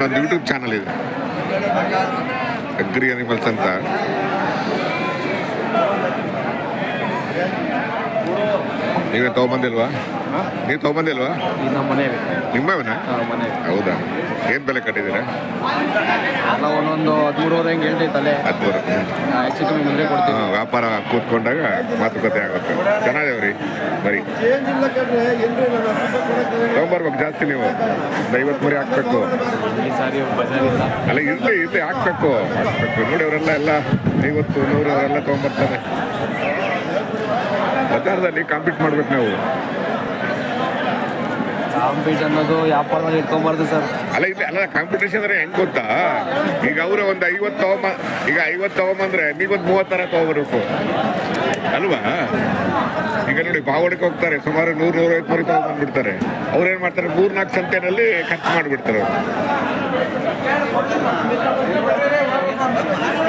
ನನ್ನೊಂದು YouTube channel ಇದೆ, agri animals ಅಂತ. ನೀವೇ ತೊಗೊಂಬಂದಿಲ್ವಾ? ನೀವು ತೊಗೊಂಬಂದಿಲ್ವಾ? ನಿಮ್ಮವನ? ಹೌದಾ? ಏನು ಬೆಲೆ ಕಟ್ಟಿದ್ದೀರಾ? ಒಂದೊಂದು 13 ಹಿಂಗೆ ಹೇಳ್ತೈತಲ್ಲೇ. 13 ಹೆಚ್ಚು ಕಮ್ಮಿ ಮುಂದೆ ಕೊಡ್ತೀವಿ. ವ್ಯಾಪಾರ ಕೂತ್ಕೊಂಡಾಗ ಮಾತುಕತೆ ಆಗುತ್ತೆ. ಚೆನ್ನಾಗಿದೇವ್ರಿ. ಬರೀ ತೊಗೊಂಬರ್ಬೇಕು ಜಾಸ್ತಿ. ನೀವು 50 ಮರಿ ಹಾಕ್ಬೇಕು. ಅಲ್ಲ ಇರ್ಲಿ ಹಾಕ್ಬೇಕು. ನೋಡಿ ಅವರೆಲ್ಲ 50, 100 ಅವರೆಲ್ಲ ತೊಗೊಂಬರ್ತಾರೆ. ಬಜಾರದಲ್ಲಿ ಕಾಂಪೀಟ್ ಮಾಡ್ಬೇಕು ನಾವು. ಕಾಂಪೀಟ್ ಅನ್ನೋದು ವ್ಯಾಪಾರದಲ್ಲಿ ಇಟ್ಕೊಂಬಾರ್ದು ಸರ್. ಅಲ್ಲ ಕಾಂಪಿಟೇಷನ್ ಅಂದ್ರೆ ಹೆಂಗ್ ಗೊತ್ತಾ? ಈಗ ಅವರು ಒಂದು 50 ತಗೊಂಬಂದ್ರೆ ನೀವೊಂದು 30 ಥರ ತಗೋಬರ್ಬೇಕು ಅಲ್ವಾ? ಈಗ ನೋಡಿ ಬಾವಡಿಗೆ ಹೋಗ್ತಾರೆ, ಸುಮಾರು 100-150 ಮರಿ ತಗೊಂಡ್ಬಂದ್ಬಿಡ್ತಾರೆ. ಅವ್ರು ಏನ್ ಮಾಡ್ತಾರೆ, 3-4 ಸಂತೆನಲ್ಲಿ ಖರ್ಚು ಮಾಡಿಬಿಡ್ತಾರೆ ಅವರು.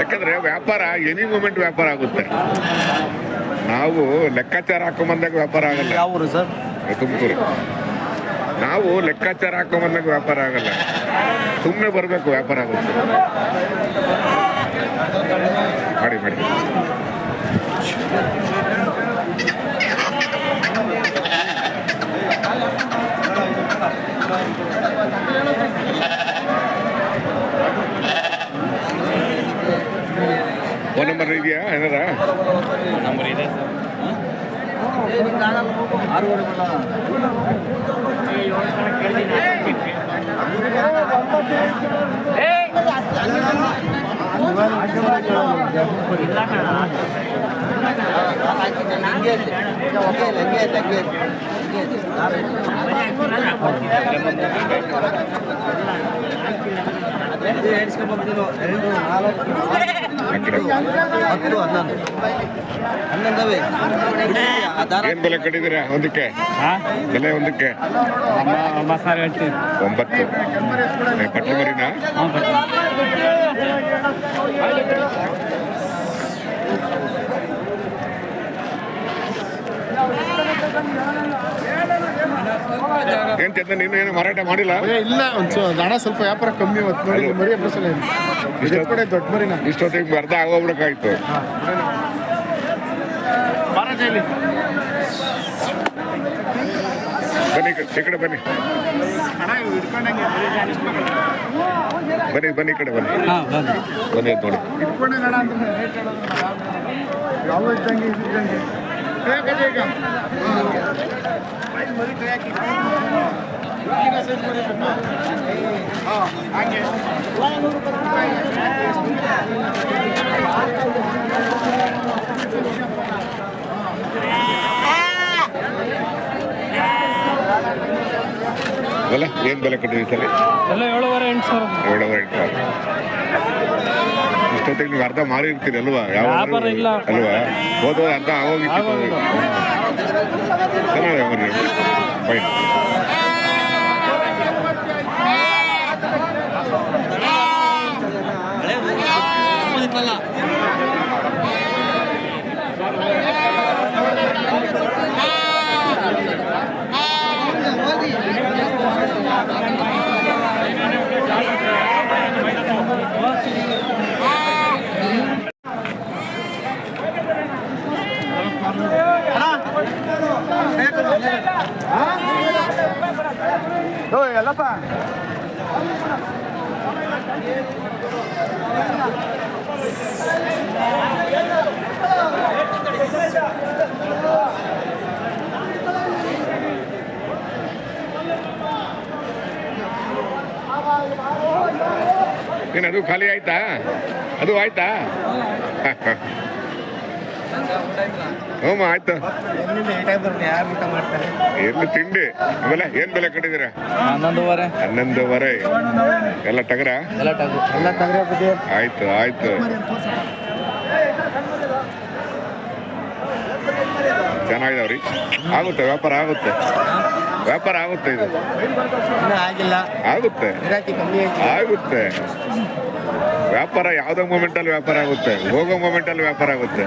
ಯಾಕಂದ್ರೆ ವ್ಯಾಪಾರ ಎನಿ ಮೂಮೆಂಟ್ ವ್ಯಾಪಾರ ಆಗುತ್ತೆ. ನಾವು ಲೆಕ್ಕಾಚಾರ ಹಾಕೊಂಬಂದಾಗ ವ್ಯಾಪಾರ ಆಗಲ್ಲ. ಯಾವ ಊರು ಸರ್? ತುಮಕೂರು. ನಾವು ಲೆಕ್ಕಾಚಾರ ಹಾಕೊಂಬಂದಾಗ ವ್ಯಾಪಾರ ಆಗಲ್ಲ, ಸುಮ್ಮನೆ ಬರಬೇಕು, ವ್ಯಾಪಾರ ಆಗುತ್ತೆ. ಮಾಡಿ ಫೋನ್ ನಂಬರ್ ಇದೆಯಾ? ಏನಾರ ನಂಬರ್ ಇದೆ ಸರ್. ಏನ್ ಬೆಲೆ ಕಟ್ಟಿದ್ದೀರಾ ಒಂದಕ್ಕೆ? ಬೆಲೆ ಒಂದಕ್ಕೆ 9. ಪಟ್ಟಿ ಮರಿನಾ? ಏನ್ ಚಂದ, ನೀನು ಏನು ಮಾರಾಟ ಮಾಡಿಲ್ಲ? ಇಲ್ಲ, ಹಣ ಸ್ವಲ್ಪ ವ್ಯಾಪಾರ ಕಮ್ಮಿ ಇವತ್ತು ನೋಡಿ. ಮರಿ ದೊಡ್ಡ ಮರಿನ ಇಷ್ಟೊತ್ತಿಗೆ ಅರ್ಧ ಆಗೋಗ್ಬಿಡಕ್ಕಾಯ್ತು. ಬನ್ನಿ ಈ ಕಡೆ ಬನ್ನಿ ಈ ಕಡೆ ಬನ್ನಿ ನೋಡಿ. ಅಲ್ಲ ಏನ್ ಬೆಲೆ ಕಟ್ಟಿದ್ವಿ ಸರಿ? 7,500-8,000. 7,500. ಇಷ್ಟೊತ್ತಿಗೆ ನೀವು ಅರ್ಧ ಮಾರಿ ಇರ್ತೀರಿ ಅಲ್ವಾ? ಯಾವ ಅಲ್ವಾ? ಹೋದ ಅರ್ಧ ಆಗೋಗಿತ್ತು. ಚೆನ್ನಾಗಿದೆ ಬರ್ರಿ, ಫೈನ್. ಎಲ್ಲಪ್ಪ ಏನದು ಖಾಲಿ ಆಯ್ತಾ? ಅದು ಆಯ್ತಾ? ಹ್ಞೂ ಆಯ್ತು. ಎಲ್ಲಿ ತಿಂಡಿ ಆಮೇಲೆ ಏನ್ ಬೆಲೆ ಕಟ್ಟಿದ್ದೀರಾ? 11,500. ಎಲ್ಲ ಟಗರ? ಆಯ್ತು ಚೆನ್ನಾಗಿದಾವ್ರಿ. ಆಗುತ್ತೆ ವ್ಯಾಪಾರ, ಆಗುತ್ತೆ ಇದು ಆಗುತ್ತೆ ವ್ಯಾಪಾರ. ಯಾವುದೋ ಮೂಮೆಂಟಲ್ಲಿ ವ್ಯಾಪಾರ ಆಗುತ್ತೆ, ಹೋಗೋ ಮೂಮೆಂಟಲ್ಲಿ ವ್ಯಾಪಾರ ಆಗುತ್ತೆ.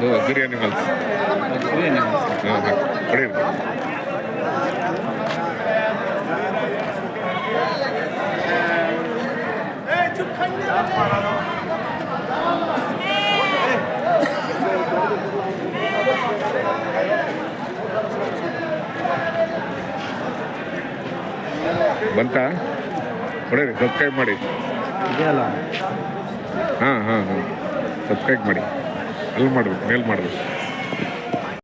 ಇದು ಅಗ್ರಿ ಅನಿಮಲ್ಸ್ ಹಾಂ ಹಾಂ ಹೊಡೀರಿ ಬಂತಾ ಹೊಡೀರಿ ಸಬ್ಸ್ಕ್ರೈಬ್ ಮಾಡಿ ಇದೆಯಲ್ಲ ಹಾಂ ಹಾಂ ಹಾಂ ಸಬ್ಸ್ಕ್ರೈಬ್ ಮಾಡಿ ಅಲ್ಲಿ ಮಾಡ್ಬೇಕು ಮೇಲ್ ಮಾಡ್ಬೇಕು